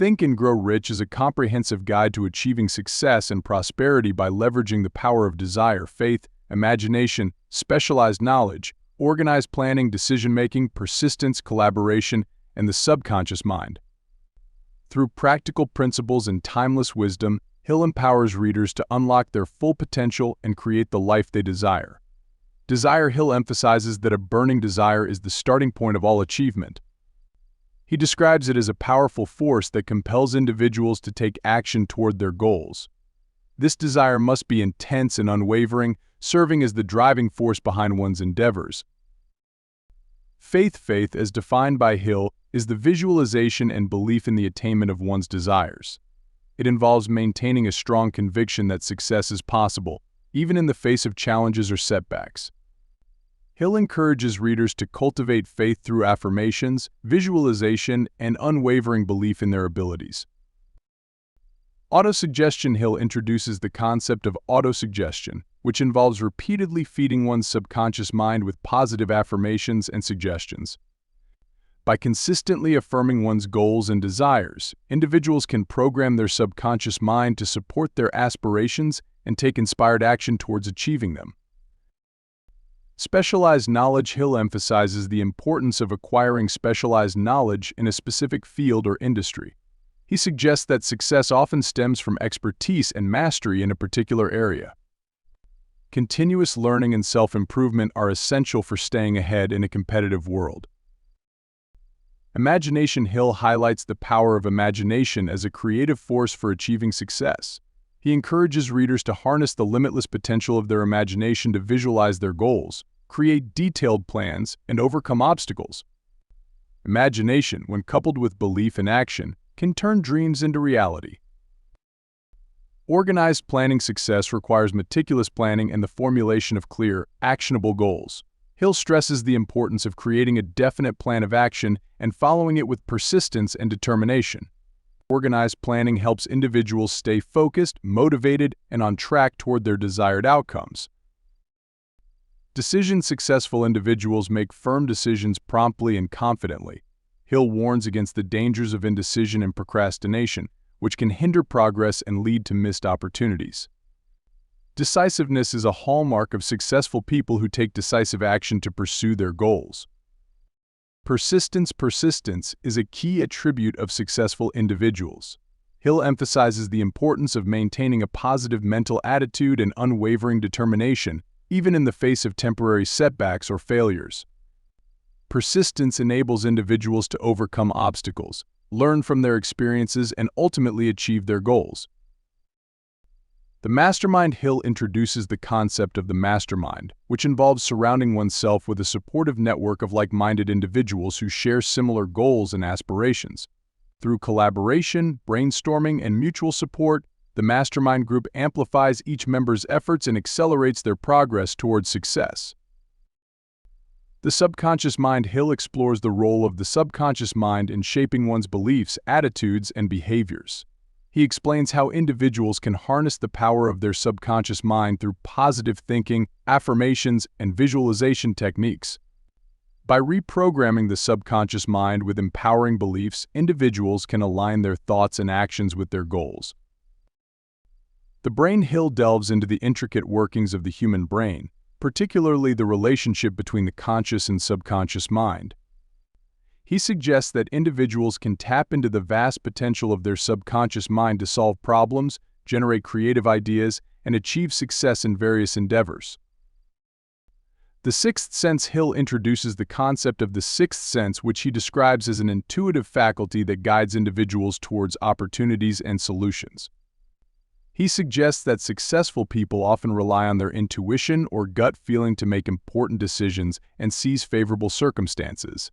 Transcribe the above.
Think and Grow Rich is a comprehensive guide to achieving success and prosperity by leveraging the power of desire, faith, imagination, specialized knowledge, organized planning, decision-making, persistence, collaboration, and the subconscious mind. Through practical principles and timeless wisdom, Hill empowers readers to unlock their full potential and create the life they desire. Hill emphasizes that a burning desire is the starting point of all achievement. He describes it as a powerful force that compels individuals to take action toward their goals. This desire must be intense and unwavering, serving as the driving force behind one's endeavors. Faith, as defined by Hill, is the visualization and belief in the attainment of one's desires. It involves maintaining a strong conviction that success is possible, even in the face of challenges or setbacks. Hill encourages readers to cultivate faith through affirmations, visualization, and unwavering belief in their abilities. Autosuggestion. Hill introduces the concept of autosuggestion, which involves repeatedly feeding one's subconscious mind with positive affirmations and suggestions. By consistently affirming one's goals and desires, individuals can program their subconscious mind to support their aspirations and take inspired action towards achieving them. Specialized knowledge. Hill emphasizes the importance of acquiring specialized knowledge in a specific field or industry. He suggests that success often stems from expertise and mastery in a particular area. Continuous learning and self-improvement are essential for staying ahead in a competitive world. Imagination. Hill highlights the power of imagination as a creative force for achieving success. He encourages readers to harness the limitless potential of their imagination to visualize their goals, create detailed plans, and overcome obstacles. Imagination, when coupled with belief and action, can turn dreams into reality. Organized planning. Success requires meticulous planning and the formulation of clear, actionable goals. Hill stresses the importance of creating a definite plan of action and following it with persistence and determination. Organized planning helps individuals stay focused, motivated, and on track toward their desired outcomes. Decision. Successful individuals make firm decisions promptly and confidently. Hill warns against the dangers of indecision and procrastination, which can hinder progress and lead to missed opportunities. Decisiveness is a hallmark of successful people who take decisive action to pursue their goals. Persistence. Persistence is a key attribute of successful individuals. Hill emphasizes the importance of maintaining a positive mental attitude and unwavering determination, even in the face of temporary setbacks or failures. Persistence enables individuals to overcome obstacles, learn from their experiences, and ultimately achieve their goals. The mastermind. Hill introduces the concept of the mastermind, which involves surrounding oneself with a supportive network of like-minded individuals who share similar goals and aspirations. Through collaboration, brainstorming, and mutual support, the mastermind group amplifies each member's efforts and accelerates their progress towards success. The subconscious mind. Hill explores the role of the subconscious mind in shaping one's beliefs, attitudes, and behaviors. He explains how individuals can harness the power of their subconscious mind through positive thinking, affirmations, and visualization techniques. By reprogramming the subconscious mind with empowering beliefs, individuals can align their thoughts and actions with their goals. The brain. Hill delves into the intricate workings of the human brain, particularly the relationship between the conscious and subconscious mind. He suggests that individuals can tap into the vast potential of their subconscious mind to solve problems, generate creative ideas, and achieve success in various endeavors. The sixth sense. Hill introduces the concept of the sixth sense, which he describes as an intuitive faculty that guides individuals towards opportunities and solutions. He suggests that successful people often rely on their intuition or gut feeling to make important decisions and seize favorable circumstances.